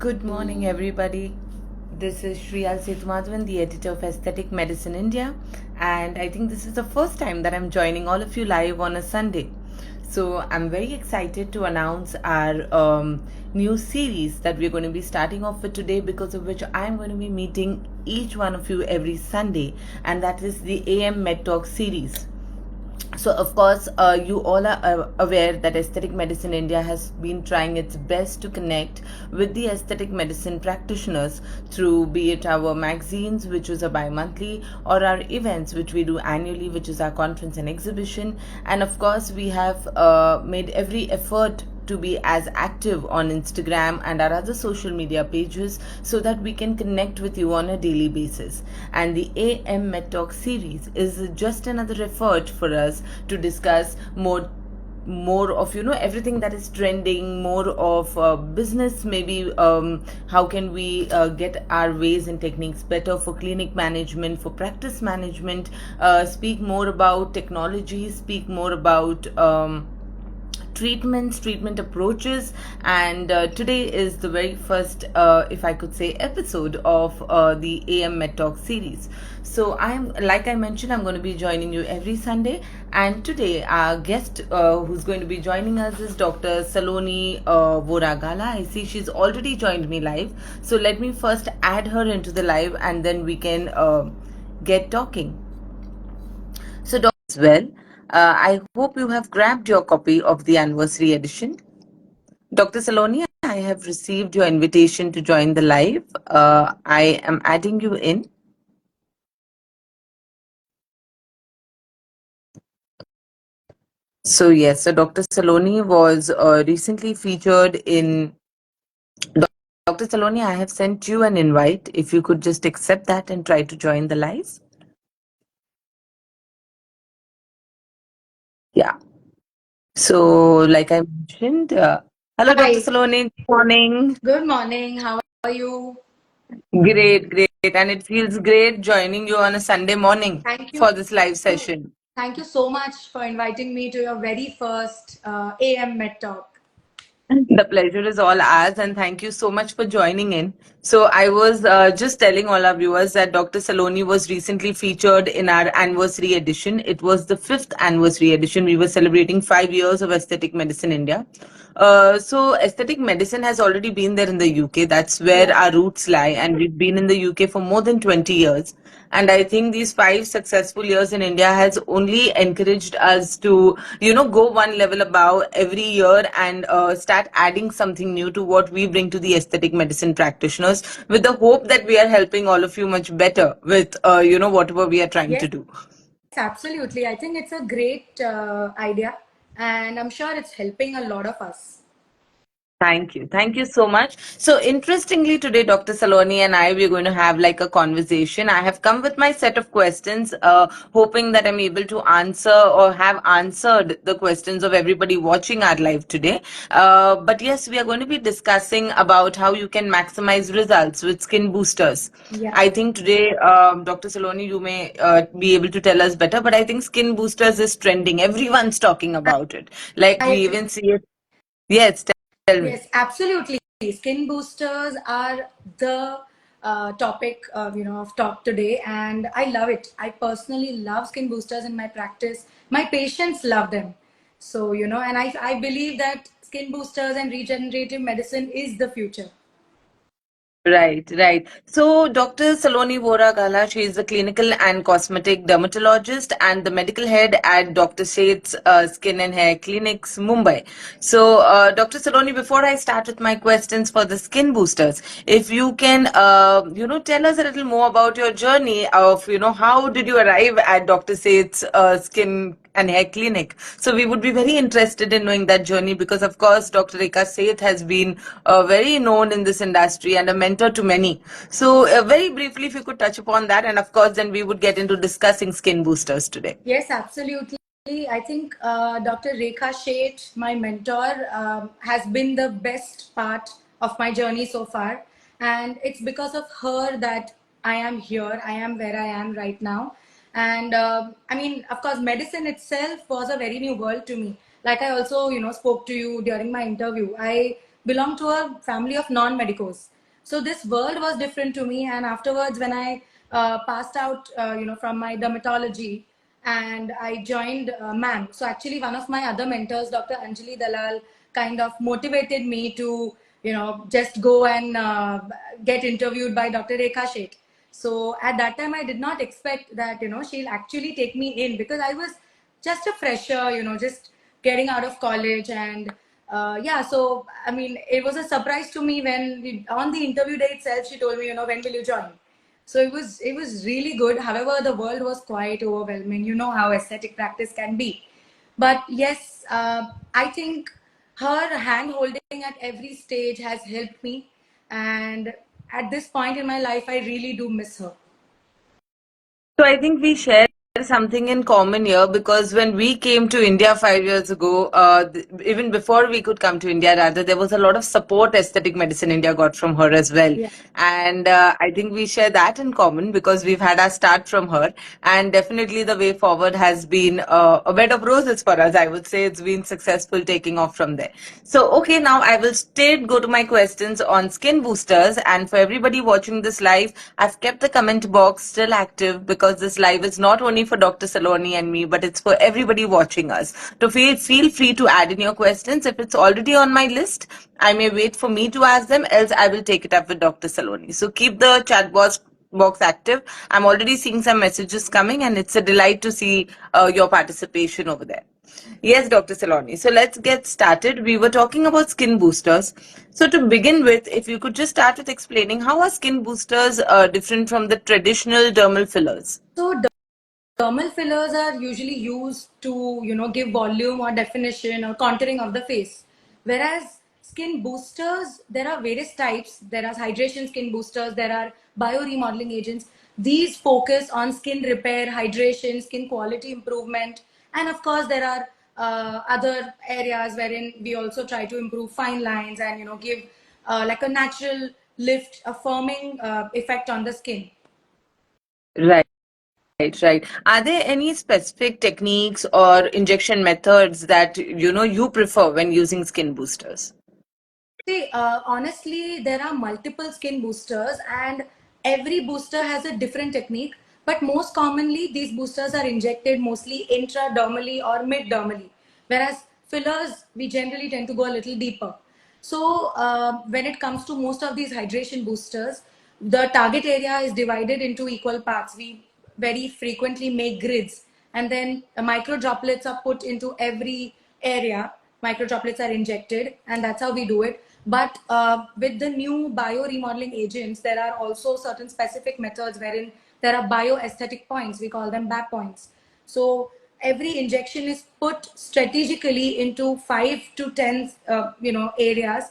Good morning, everybody. This is Shriya Sethumadhavan, the editor of Aesthetic Medicine India, and I think this is the first time that I'm joining all of you live on a Sunday. So I'm very excited to announce our new series that we're going to be starting off with today, because of which I'm going to be meeting each one of you every Sunday, and that is the AM Med Talk series. So of course, you all are aware that Aesthetic Medicine India has been trying its best to connect with the aesthetic medicine practitioners through, be it our magazines, which is a bi-monthly, or our events, which we do annually, which is our conference and exhibition. And of course, we have made every effort to be as active on Instagram and our other social media pages, so that we can connect with you on a daily basis. And the AM Med Talk series is just another effort for us to discuss more of everything that is trending, more of business, maybe how can we get our ways and techniques better for clinic management, for practice management, speak more about technology, speak more about treatment approaches. And today is the very first, if I could say, episode of the AM Med Talk series. So like I mentioned, I'm going to be joining you every Sunday, and today our guest who's going to be joining us is Dr. Saloni Voragala. I see she's already joined me live, so let me first add her into the live, and then we can get talking. So, Dr. as well, I hope you have grabbed your copy of the anniversary edition. Dr. Saloni, I have received your invitation to join the live. I am adding you in. So, yes, so Dr. Saloni was recently featured in. Dr. Saloni, I have sent you an invite. If you could just accept that and try to join the live. Yeah. So, like I mentioned, hello, Dr. Hi, Saloni. Good morning. good morning. How are you? Great. And it feels great joining you on a Sunday morning Thank you. for this live session. Thank you so much for inviting me to your very first AM Med Talk. The pleasure is all ours, and thank you so much for joining in. So, I was just telling all our viewers that Dr. Saloni was recently featured in our anniversary edition. It was the fifth anniversary edition. We were celebrating 5 years of Aesthetic Medicine India. So, aesthetic medicine has already been there in the UK. That's where Yeah. our roots lie, and we've been in the UK for more than 20 years. And I think these 5 successful years in India has only encouraged us to, go one level above every year, and start adding something new to what we bring to the aesthetic medicine practitioners, with the hope that we are helping all of you much better with, whatever we are trying Yes, to do. absolutely. I think it's a great idea, and I'm sure it's helping a lot of us. Thank you. Thank you so much. So, interestingly, today, Dr. Saloni and I, we're going to have like a conversation. I have come with my set of questions, hoping that I'm able to answer or have answered the questions of everybody watching our live today. But yes, we are going to be discussing about how you can maximize results with skin boosters. Yeah. I think today, Dr. Saloni, you may be able to tell us better, but I think skin boosters is trending. Everyone's talking about it. Like I we agree. even see it. Yes, tell me. Yes, absolutely. Skin boosters are the topic, of talk today, and I love it. I personally love skin boosters in my practice. My patients love them. So, and I believe that skin boosters and regenerative medicine is the future. Right. So, Dr. Saloni Vora Gala, she is a clinical and cosmetic dermatologist and the medical head at Dr. Sheth's Skin and Hair Clinics, Mumbai. So, Dr. Saloni, before I start with my questions for the skin boosters, if you can, tell us a little more about your journey of, how did you arrive at Dr. Sheth's Skin and Hair Clinic. So we would be very interested in knowing that journey, because of course Dr. Rekha Seth has been very known in this industry and a mentor to many. So very briefly, if you could touch upon that, and of course then we would get into discussing skin boosters today. Yes, absolutely. I think Dr. Rekha Sheth, my mentor, has been the best part of my journey so far. And it's because of her that I am here. I am where I am right now. And I mean, of course, medicine itself was a very new world to me. Like I also, spoke to you during my interview. I belong to a family of non-medicos. So this world was different to me. And afterwards, when I passed out, from my dermatology, and I joined MAM. So actually, one of my other mentors, Dr. Anjali Dalal, kind of motivated me to, just go and get interviewed by Dr. Rekha Sheth. So at that time, I did not expect that, she'll actually take me in, because I was just a fresher, just getting out of college. And yeah, so I mean, it was a surprise to me when on the interview day itself, she told me, when will you join? So it was really good. However, the world was quite overwhelming. You know how aesthetic practice can be. But yes, I think her hand holding at every stage has helped me. And at this point in my life, I really do miss her. So I think we share something in common here, because when we came to India 5 years ago, even before we could come to India, rather, there was a lot of support aesthetic medicine India got from her as well. Yeah. And I think we share that in common, because we've had our start from her. And definitely the way forward has been a bed of roses for us. I would say it's been successful taking off from there. So, okay, now I will straight go to my questions on skin boosters. And for everybody watching this live, I've kept the comment box still active, because this live is not only for Dr. Saloni and me, but it's for everybody watching us. To feel free to add in your questions. If it's already on my list, I may wait for me to ask them, else I will take it up with Dr. Saloni. So keep the chat box active. I'm already seeing some messages coming, and it's a delight to see your participation over there. Yes, Dr. Saloni. So let's get started. We were talking about skin boosters. So to begin with, if you could just start with explaining, how are skin boosters different from the traditional dermal fillers? So dermal fillers are usually used to, give volume or definition or contouring of the face. Whereas skin boosters, there are various types. There are hydration skin boosters, there are bioremodeling agents. These focus on skin repair, hydration, skin quality improvement. And of course, there are other areas wherein we also try to improve fine lines and, give like a natural lift, a firming effect on the skin. Right. Right. Are there any specific techniques or injection methods that you prefer when using skin boosters? See, honestly, there are multiple skin boosters, and every booster has a different technique. But most commonly, these boosters are injected mostly intradermally or mid-dermally, whereas fillers, we generally tend to go a little deeper. So, when it comes to most of these hydration boosters, the target area is divided into equal parts. We very frequently make grids, and then micro droplets are put into every area. Micro droplets are injected, and that's how we do it. But with the new bio remodeling agents, there are also certain specific methods wherein there are bioaesthetic points. We call them BAP points. So every injection is put strategically into 5 to 10 areas,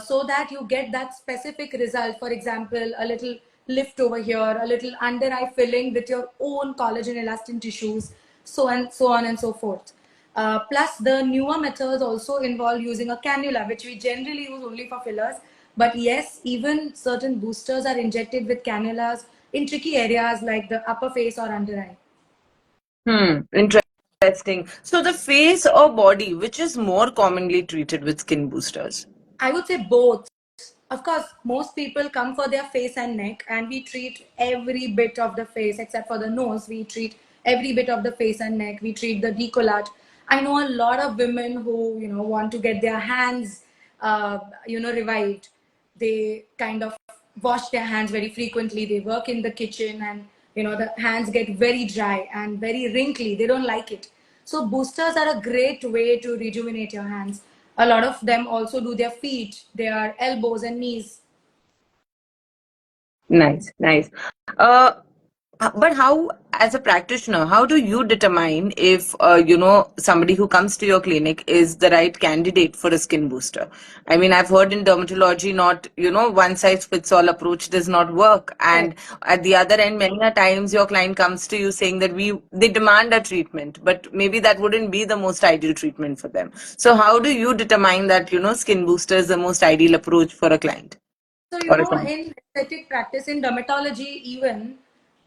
so that you get that specific result. For example, a little lift over here, a little under eye filling with your own collagen elastin tissues, so on and so forth. Plus, the newer methods also involve using a cannula, which we generally use only for fillers. But yes, even certain boosters are injected with cannulas in tricky areas like the upper face or under eye. Interesting. So the face or body, which is more commonly treated with skin boosters? I would say both. Of course, most people come for their face and neck, and we treat every bit of the face except for the nose. We treat every bit of the face and neck. We treat the decolletage. I know a lot of women who want to get their hands revived. They kind of wash their hands very frequently. They work in the kitchen, and the hands get very dry and very wrinkly. They don't like it. So boosters are a great way to rejuvenate your hands. A lot of them also do their feet, their elbows and knees. Nice, nice. Uh, but how, as a practitioner, how do you determine if somebody who comes to your clinic is the right candidate for a skin booster? I mean, I've heard in dermatology, not one size fits all approach does not work, Correct. and at the other end, many a times your client comes to you saying that they demand a treatment, but maybe that wouldn't be the most ideal treatment for them. So how do you determine that skin booster is the most ideal approach for a client So, or a client? in aesthetic practice, in dermatology, even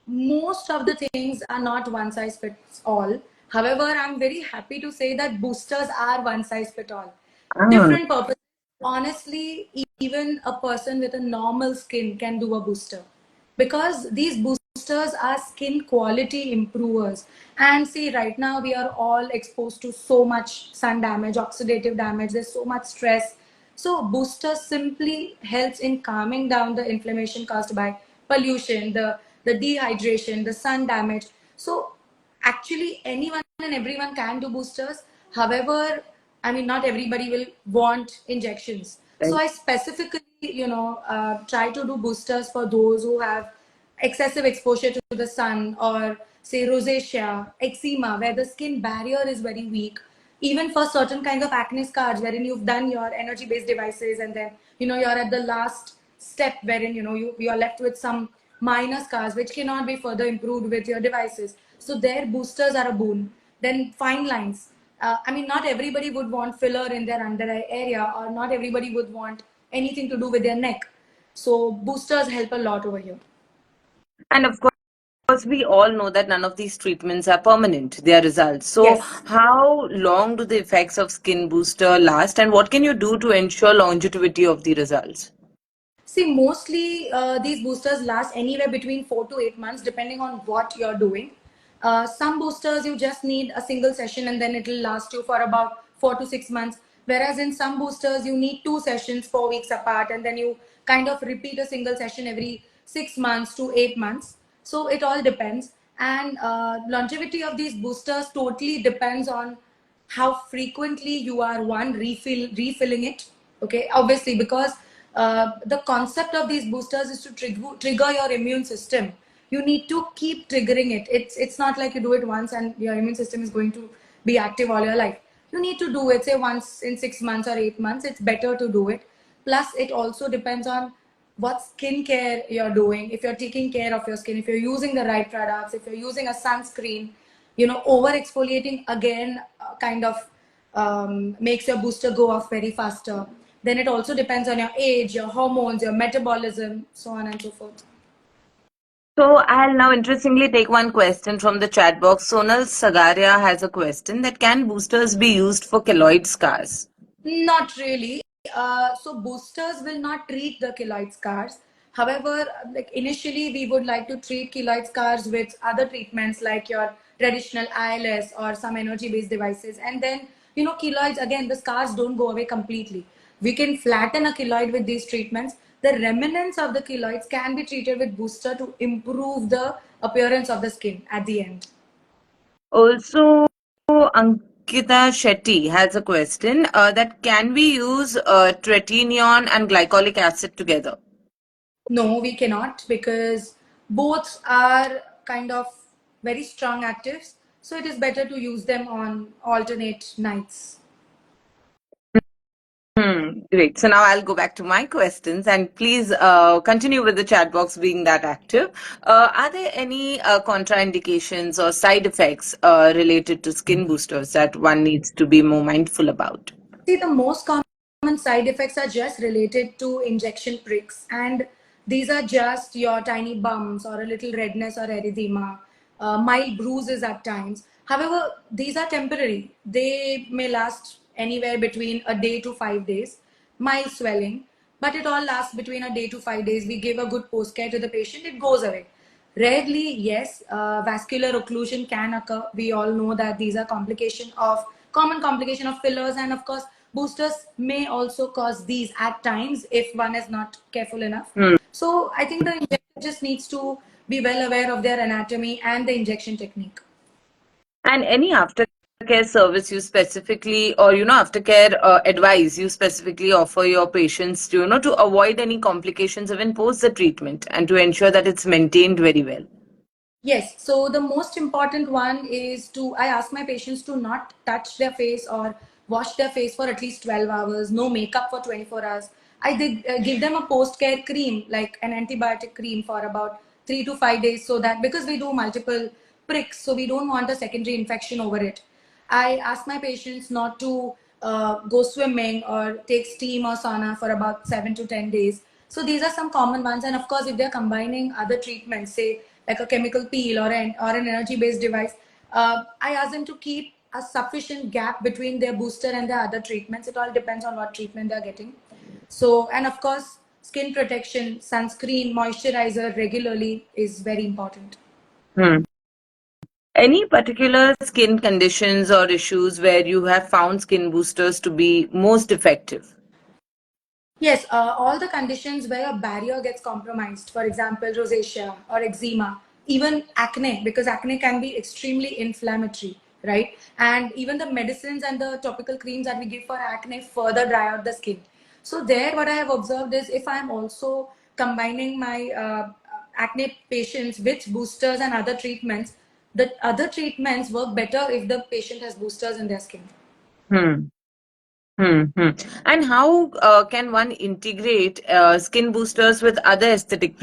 most of the things are not one size fits all. However, I'm very happy to say that boosters are one size fit all. Ah, Different purposes, honestly, even a person with a normal skin can do a booster, because these boosters are skin quality improvers. And see, right now we are all exposed to so much sun damage, oxidative damage, there's so much stress. So booster simply helps in calming down the inflammation caused by pollution, the dehydration, the sun damage. So actually anyone and everyone can do boosters. However, I mean, not everybody will want injections. So Right. I specifically, try to do boosters for those who have excessive exposure to the sun, or say rosacea, eczema, where the skin barrier is very weak. Even for certain kinds of acne scars, wherein you've done your energy-based devices, and then you're at the last step, wherein you are left with some minor scars which cannot be further improved with your devices. So their boosters are a boon. Then fine lines. I mean, not everybody would want filler in their under eye area, or not everybody would want anything to do with their neck. So boosters help a lot over here. And of course, we all know that none of these treatments are permanent, their results. So, Yes. how long do the effects of skin booster last, and what can you do to ensure longevity of the results? See, mostly these boosters last anywhere between 4 to 8 months, depending on what you're doing. Some boosters you just need a single session and then it'll last you for about 4 to 6 months. Whereas in some boosters you need two sessions 4 weeks apart, and then you kind of repeat a single session every 6 months to 8 months. So it all depends, and longevity of these boosters totally depends on how frequently you are refilling it. Okay, obviously, because the concept of these boosters is to trigger your immune system. You need to keep triggering it. It's not like you do it once and your immune system is going to be active all your life. You need to do it, say, once in 6 months or 8 months. It's better to do it. Plus it also depends on what skincare you're doing. If you're taking care of your skin, if you're using the right products, if you're using a sunscreen, over exfoliating again kind of makes your booster go off very faster. Then it also depends on your age, your hormones, your metabolism, so on and so forth. So, I'll now interestingly take one question from the chat box. Sonal Sagaria has a question that can boosters be used for keloid scars? Not really. So boosters will not treat the keloid scars. However, like initially, we would like to treat keloid scars with other treatments like your traditional ILS or some energy-based devices. And then, keloids, again, the scars don't go away completely. We can flatten a keloid with these treatments. The remnants of the keloids can be treated with booster to improve the appearance of the skin at the end. Also, Ankita Shetty has a question that can we use tretinoin and glycolic acid together? No, we cannot, because both are kind of very strong actives. So it is better to use them on alternate nights. Great. So now I'll go back to my questions, and please continue with the chat box being that active. Are there any contraindications or side effects related to skin boosters that one needs to be more mindful about? See, the most common side effects are just related to injection pricks, and these are just your tiny bumps or a little redness or erythema, mild bruises at times. However, these are temporary. They may last anywhere between a day to 5 days. Mild swelling, but it all lasts between a day to 5 days. We give a good post care to the patient, it goes away. Rarely, yes, vascular occlusion can occur. We all know that these are common complication of fillers, and of course, boosters may also cause these at times if one is not careful enough. So I think the injector just needs to be well aware of their anatomy and the injection technique. And any aftercare service you specifically, or aftercare advice you specifically offer your patients to, to avoid any complications even post the treatment and to ensure that it's maintained very well? Yes. So the most important one is I ask my patients to not touch their face or wash their face for at least 12 hours, no makeup for 24 hours. I did give them a post care cream, like an antibiotic cream, for about 3 to 5 days, so that, because we do multiple pricks, so we don't want a secondary infection over it. I ask my patients not to go swimming or take steam or sauna for about 7 to 10 days. So these are some common ones. And of course, if they're combining other treatments, say like a chemical peel or an energy-based device, I ask them to keep a sufficient gap between their booster and their other treatments. It all depends on what treatment they're getting. So, and of course, skin protection, sunscreen, moisturizer regularly is very important. Hmm. Any particular skin conditions or issues where you have found skin boosters to be most effective? Yes, all the conditions where a barrier gets compromised, for example, rosacea or eczema, even acne, because acne can be extremely inflammatory, right? And even the medicines and the topical creams that we give for acne further dry out the skin. So, there, what I have observed is if I'm also combining my acne patients with boosters and other treatments, the other treatments work better if the patient has boosters in their skin. Hmm. Hmm. Hmm. And how can one integrate skin boosters with other aesthetic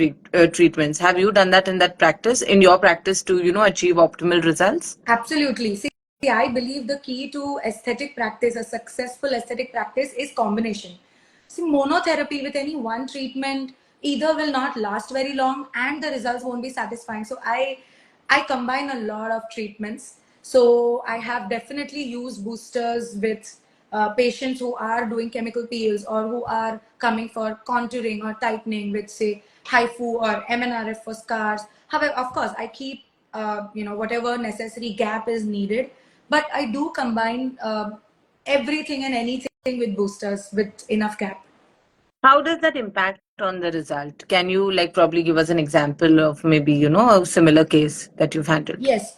treatments? Have you done that in that practice, in your practice, to achieve optimal results? Absolutely. See, I believe the key to aesthetic practice, a successful aesthetic practice, is combination. See, monotherapy with any one treatment either will not last very long and the results won't be satisfying. So I combine a lot of treatments. So I have definitely used boosters with patients who are doing chemical peels or who are coming for contouring or tightening with say HIFU or MNRF for scars. However, of course, I keep whatever necessary gap is needed, but I do combine everything and anything with boosters with enough gap. How does that impact on the result? Can you probably give us an example of maybe a similar case that you've handled? Yes.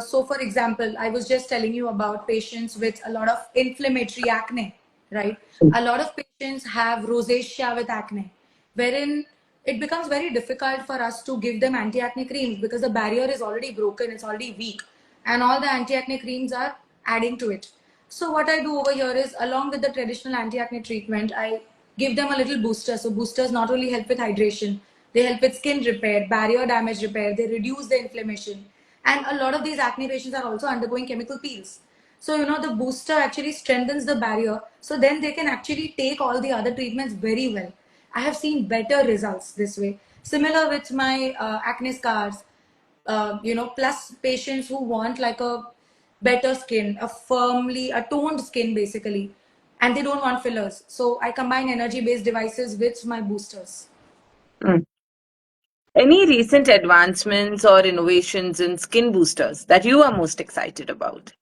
So, for example, I was just telling you about patients with a lot of inflammatory acne, right? A lot of patients have rosacea with acne, wherein it becomes very difficult for us to give them anti acne creams because the barrier is already broken, it's already weak, and all the anti acne creams are adding to it. So, what I do over here is, along with the traditional anti acne treatment, I give them a little booster. So, boosters not only help with hydration, they help with skin repair, barrier damage repair, they reduce the inflammation. And a lot of these acne patients are also undergoing chemical peels. So, the booster actually strengthens the barrier. So, then they can actually take all the other treatments very well. I have seen better results this way. Similar with my acne scars, plus patients who want like a better skin, a toned skin basically, and they don't want fillers. So, I combine energy based devices with my boosters. Mm. Any recent advancements or innovations in skin boosters that you are most excited about?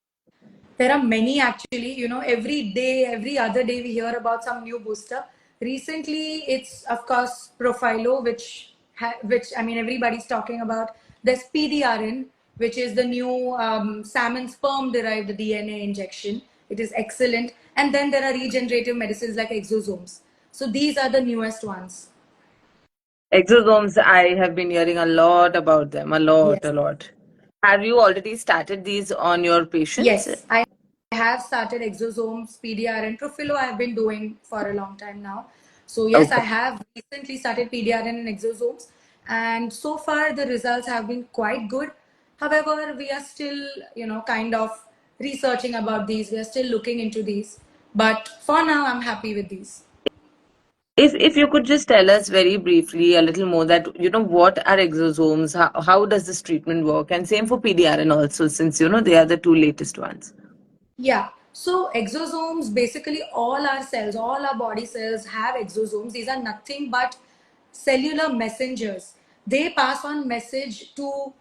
There are many actually. Every day, every other day, we hear about some new booster. Recently, it's of course Profilo, which I mean everybody's talking about. There's PDRN, which is the new salmon sperm derived DNA injection. It is excellent. And then there are regenerative medicines like exosomes. So these are the newest ones. Exosomes, I have been hearing a lot about them, a lot, Yes. a lot. Have you already started these on your patients? Yes, I have started exosomes, PDR, and Profilo. I've been doing for a long time now. So yes, I Okay. have recently started PDRN and exosomes, and so far the results have been quite good. However, we are still, kind of researching about these. We are still looking into these, but for now, I'm happy with these. If you could just tell us very briefly a little more that what are exosomes, how does this treatment work, and same for PDRN also, since they are the two latest ones. Yeah. So exosomes, basically all our cells, all our body cells have exosomes. These are nothing but cellular messengers. They pass on message to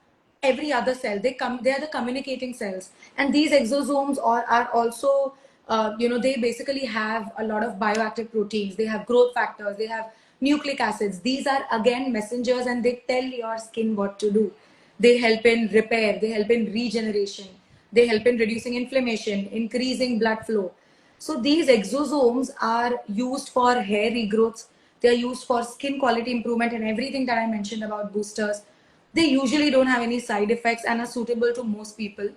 every other cell. They are the communicating cells. And these exosomes are also, they basically have a lot of bioactive proteins. They have growth factors. They have nucleic acids. These are again messengers and they tell your skin what to do. They help in repair. They help in regeneration. They help in reducing inflammation, increasing blood flow. So these exosomes are used for hair regrowth. They are used for skin quality improvement and everything that I mentioned about boosters. They usually don't have any side effects and are suitable to most people.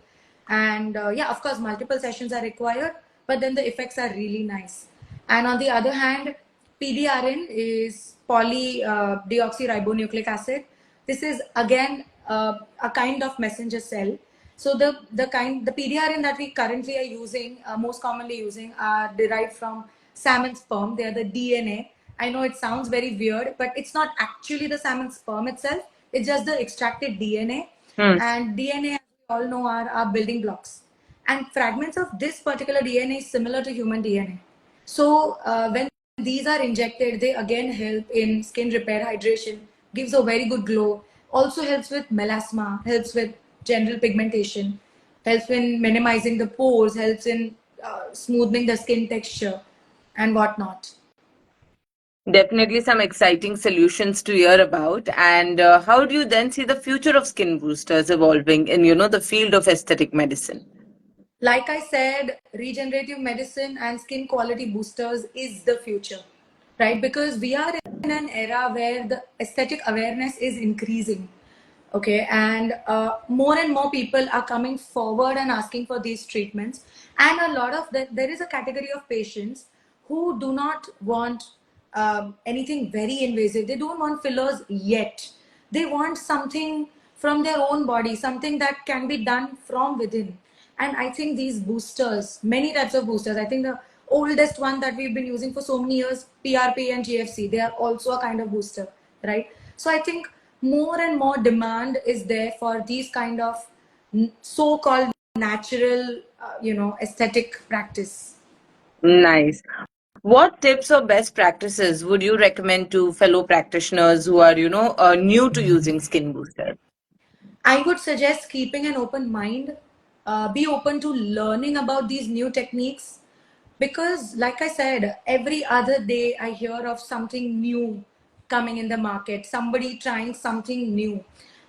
And yeah, of course, multiple sessions are required, but then the effects are really nice. And on the other hand, PDRN is polydeoxyribonucleic acid. This is again a kind of messenger cell. So the PDRN that we currently are using, most commonly using, are derived from salmon sperm. They are the DNA. I know it sounds very weird, but it's not actually the salmon sperm itself. It's just the extracted DNA. Hmm. And DNA, as we all know, are building blocks. And fragments of this particular DNA is similar to human DNA. So when these are injected, they again help in skin repair, hydration, gives a very good glow, also helps with melasma, helps with general pigmentation, helps in minimizing the pores, helps in smoothing the skin texture and whatnot. Definitely some exciting solutions to hear about. And how do you then see the future of skin boosters evolving in, the field of aesthetic medicine? Like I said, regenerative medicine and skin quality boosters is the future, right? Because we are in an era where the aesthetic awareness is increasing. Okay, and more and more people are coming forward and asking for these treatments. And a lot of that, there is a category of patients who do not want anything very invasive. They don't want fillers yet. They want something from their own body, something that can be done from within. And I think these boosters, many types of boosters, I think the oldest one that we've been using for so many years, PRP and GFC, they are also a kind of booster, right? So I think more and more demand is there for these kind of so-called natural, aesthetic practice. Nice. What tips or best practices would you recommend to fellow practitioners who are, new to using skin boosters? I would suggest keeping an open mind, be open to learning about these new techniques because, like I said, every other day I hear of something new coming in the market, somebody trying something new.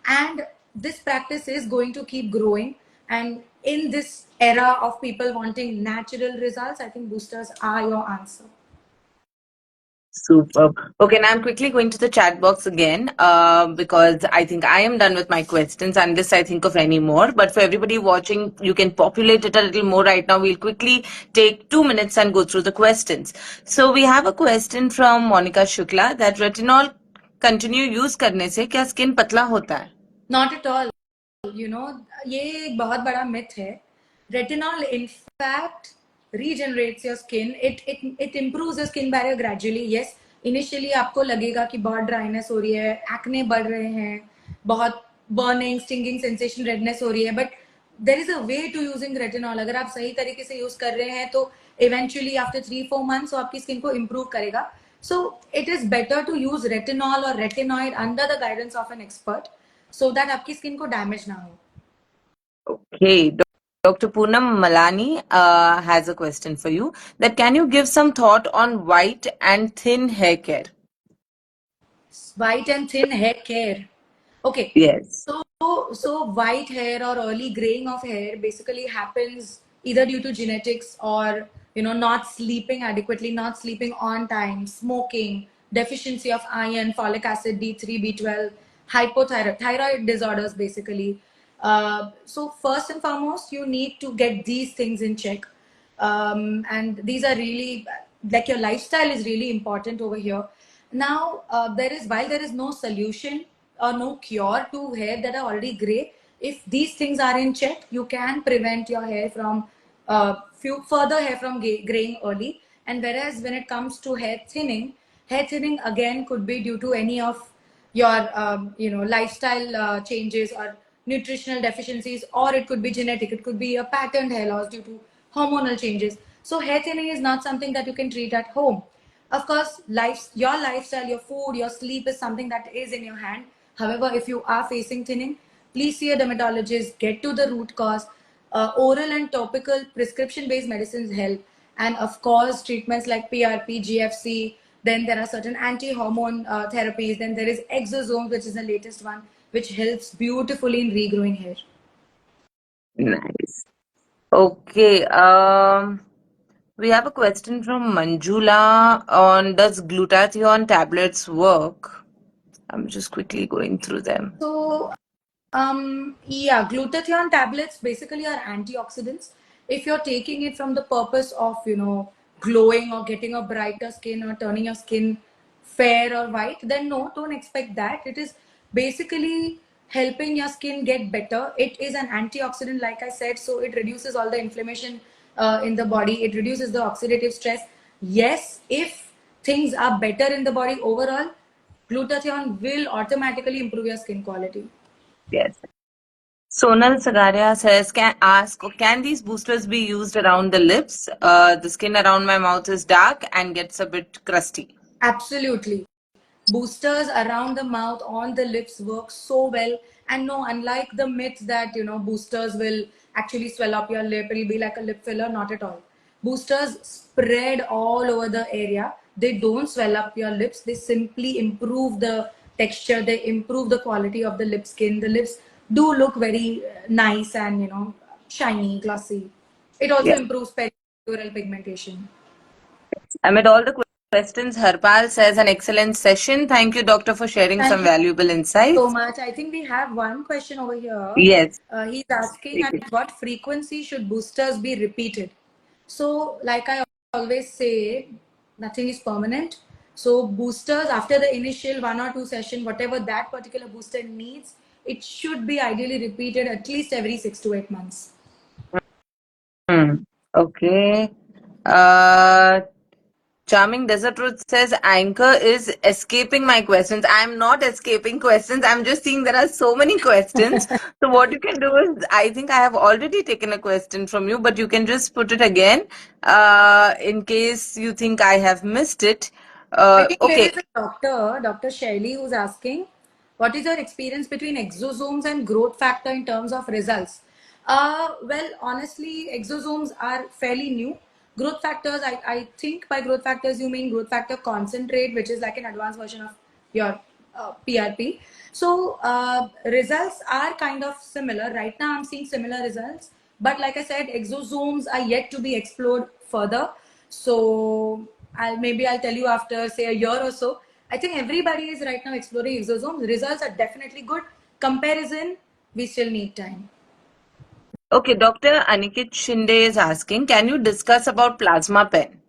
And this practice is going to keep growing. And in this era of people wanting natural results, I think boosters are your answer. Super. Okay, now I'm quickly going to the chat box again because I think I am done with my questions unless I think of any more. But for everybody watching, you can populate it a little more right now. We'll quickly take 2 minutes and go through the questions. So we have a question from Monica Shukla that retinol continue use करने से क्या skin पतला होता है? Not at all. ये एक बहुत बड़ा myth है. Retinol in fact regenerates your skin. It improves your skin barrier gradually. Yes, initially आपको लगेगा कि बहुत dryness हो रही है, acne बढ़ रहे हैं, बहुत burning, stinging sensation, redness हो रही है, but there is a way to using retinol. अगर आप सही तरीके से use कर रहे हैं तो eventually after 3-4 months वो आपकी skin को improve करेगा. So it is better to use retinol or retinoid under the guidance of an expert so that आपकी skin को damage ना हो. Okay, Dr. Poonam Malani has a question for you. That can you give some thought on white and thin hair care? White and thin hair care. Okay. Yes. So white hair or early graying of hair basically happens either due to genetics or not sleeping adequately, not sleeping on time, smoking, deficiency of iron, folic acid, D3, B12, hypothyroid, thyroid disorders basically. So first and foremost, you need to get these things in check. And these are really like your lifestyle is really important over here. Now, while there is no solution or no cure to hair that are already gray, if these things are in check, you can prevent your hair from few further hair from graying early. And whereas when it comes to hair thinning again could be due to any of your lifestyle changes or nutritional deficiencies, or it could be genetic. It could be a patterned hair loss due to hormonal changes. So hair thinning is not something that you can treat at home. Of course, your lifestyle, your food, your sleep is something that is in your hand. However, if you are facing thinning, please see a dermatologist, get to the root cause. Oral and topical prescription-based medicines help. And of course, treatments like PRP, GFC, then there are certain anti-hormone therapies. Then there is exosomes, which is the latest one, which helps beautifully in regrowing hair. Nice. Okay. We have a question from Manjula on does glutathione tablets work? I'm just quickly going through them. So, yeah, glutathione tablets basically are antioxidants. If you're taking it from the purpose of, glowing or getting a brighter skin or turning your skin fair or white, then no, don't expect that. It is basically helping your skin get better. It is an antioxidant, like I said, so it reduces all the inflammation in the body. It reduces the oxidative stress. Yes, if things are better in the body overall, glutathione will automatically improve your skin quality. Yes. Sonal Sagaria says, can these boosters be used around the lips? The skin around my mouth is dark and gets a bit crusty. Absolutely. Boosters around the mouth, on the lips work so well. And no, unlike the myth that, boosters will actually swell up your lip, it'll be like a lip filler, not at all. Boosters spread all over the area. They don't swell up your lips. They simply improve the texture. They improve the quality of the lip skin. The lips do look very nice and, shiny, glossy. It also Yeah. improves perioral pigmentation. Amid all the questions, Harpal says an excellent session. Thank you, doctor, for sharing Thank some you valuable so insights. much. I think we have one question over here. Yes. He's asking at what frequency should boosters be repeated? So, like I always say, nothing is permanent. So, boosters after the initial 1 or 2 session, whatever that particular booster needs, it should be ideally repeated at least every 6 to 8 months. Hmm. Okay. Uh, Charming Desert Road says Anchor is escaping my questions. I'm not escaping questions. I'm just seeing there are so many questions. So what you can do is, I think I have already taken a question from you, but you can just put it again, in case you think I have missed it. I think there Okay. is a doctor, Dr. Shaili, who's asking, what is your experience between exosomes and growth factor in terms of results? Well, honestly, exosomes are fairly new. Growth factors, I think by growth factors, you mean growth factor concentrate, which is like an advanced version of your PRP. So, results are kind of similar. Right now, I'm seeing similar results. But like I said, exosomes are yet to be explored further. So I'll tell you after say a year or so. I think everybody is right now exploring exosomes. Results are definitely good. Comparison, we still need time. Okay, Dr. Aniket Shinde is asking, can you discuss about plasma pen?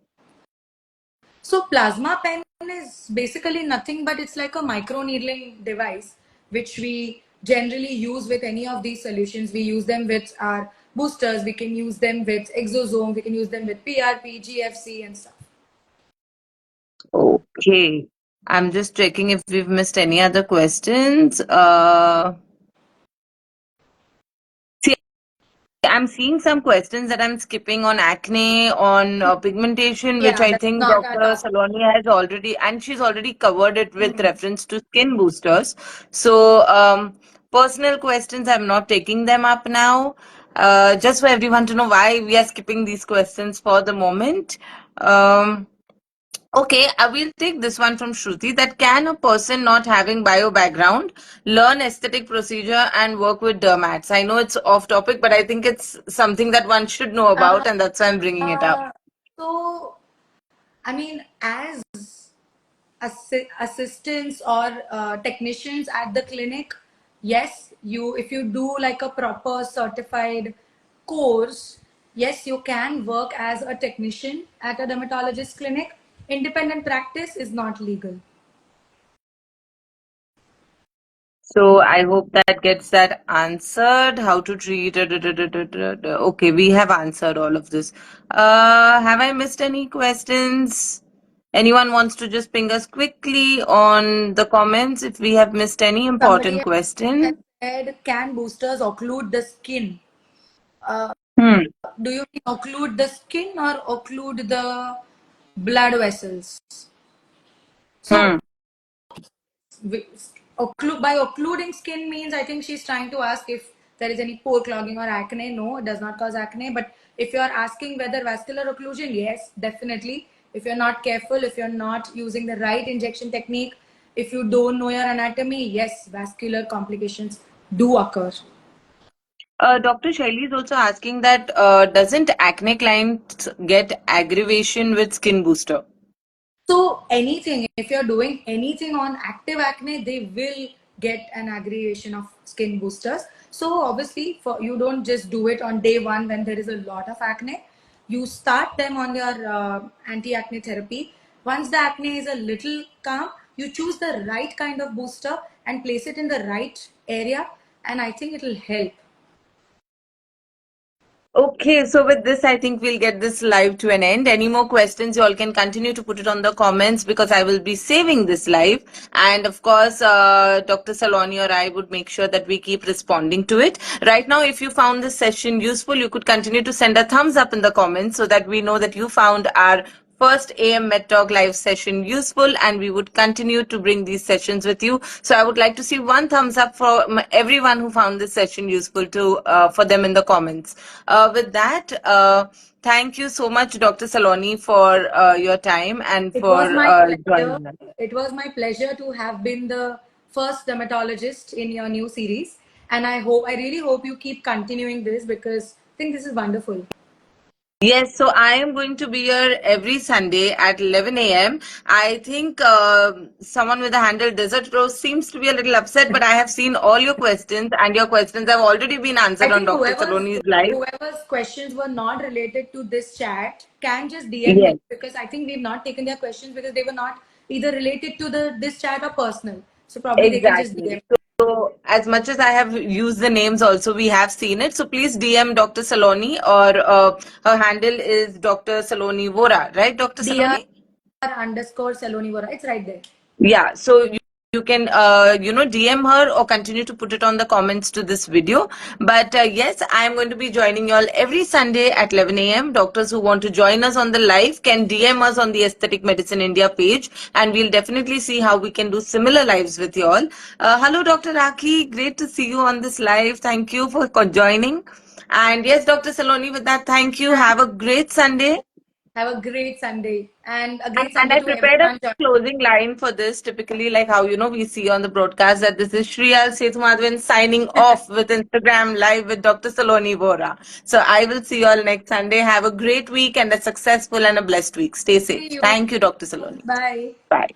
So plasma pen is basically nothing but it's like a micro needling device which we generally use with any of these solutions. We use them with our boosters, we can use them with exosome, we can use them with PRP, GFC and stuff. Okay. I'm just checking if we've missed any other questions. See, I'm seeing some questions that I'm skipping on acne, on pigmentation, which Yeah, I that's think not our Dr. topic. Saloni has already, and she's already covered it with Mhm. reference to skin boosters. So, personal questions, I'm not taking them up now. Just for everyone to know why we are skipping these questions for the moment. Okay, I will take this one from Shruti. That can a person not having bio background learn aesthetic procedure and work with dermats? I know it's off topic, but I think it's something that one should know Uh, about, and that's why I'm bringing it up. so, I mean, as assistants or technicians at the clinic, yes, you if you do like a proper certified course, yes, you can work as a technician at a dermatologist clinic. Independent practice is not legal. So I hope that gets that answered. How to treat it. Okay, we have answered all of this. Have I missed any questions? Anyone wants to just ping us quickly on the comments if we have missed any Somebody important has question? said, can boosters occlude the skin? uh, Hmm. do you mean occlude the skin or occlude the blood vessels? Hmm. So by occluding skin means I think she's trying to ask if there is any pore clogging or acne. No, it does not cause acne. But if you are asking whether vascular occlusion, yes, definitely. If you're not careful, if you're not using the right injection technique, if you don't know your anatomy, yes, vascular complications do occur. Dr. Shaili is also asking that doesn't acne clients get aggravation with skin booster? So anything, if you're doing anything on active acne, they will get an aggravation of skin boosters. So obviously, for you don't just do it on day one when there is a lot of acne. You start them on your anti-acne therapy. Once the acne is a little calm, you choose the right kind of booster and place it in the right area, and I think it will help. Okay, so with this, I think we'll get this live to an end. Any more questions, you all can continue to put it on the comments because I will be saving this live. And of course, Dr. Saloni or I would make sure that we keep responding to it. Right now, if you found this session useful, you could continue to send a thumbs up in the comments so that we know that you found our first AM Med Talk live session useful, and we would continue to bring these sessions with you. So I would like to see one thumbs up for everyone who found this session useful to for them in the comments. With that, thank you so much, Dr. Saloni, for your time and It was for my pleasure. joining us. It was my pleasure to have been the first dermatologist in your new series. And I really hope you keep continuing this because I think this is wonderful. Yes, so I am going to be here every Sunday at 11 a.m. I think someone with the handle Desert Rose seems to be a little upset, but I have seen all your questions, and your questions have already been I answered on think Dr. Saloni's live. whoever's questions were not related to this chat can just DM Yes. me because I think we've not taken their questions because they were not either related to the this chat or personal. So probably they can just Exactly. DM. So, as much as I have used the names, also we have seen it. So, please DM Dr. Saloni, or her handle is Dr. Saloni Vora, right, Dr. Saloni? DR_underscore Salonivora. It's right there. Yeah, so you can DM her or continue to put it on the comments to this video. But yes, I am going to be joining you all every Sunday at 11 a.m. Doctors who want to join us on the live can DM us on the Aesthetic Medicine India page, and we'll definitely see how we can do similar lives with you all. Hello, Dr. Rakhi, great to see you on this live. Thank you for joining. And yes, Dr. Saloni, with that, thank you. Have a great Sunday. Have a great Sunday and a great And Sunday I to prepared a everyone joining. closing line for this, typically like how we see on the broadcast that this is Shriyal Sethumadhavan signing off with Instagram Live with Dr. Saloni Vora. So I will see you all next Sunday. Have a great week and a successful and a blessed week. Stay safe. See you. Thank you, Dr. Saloni. Bye. Bye.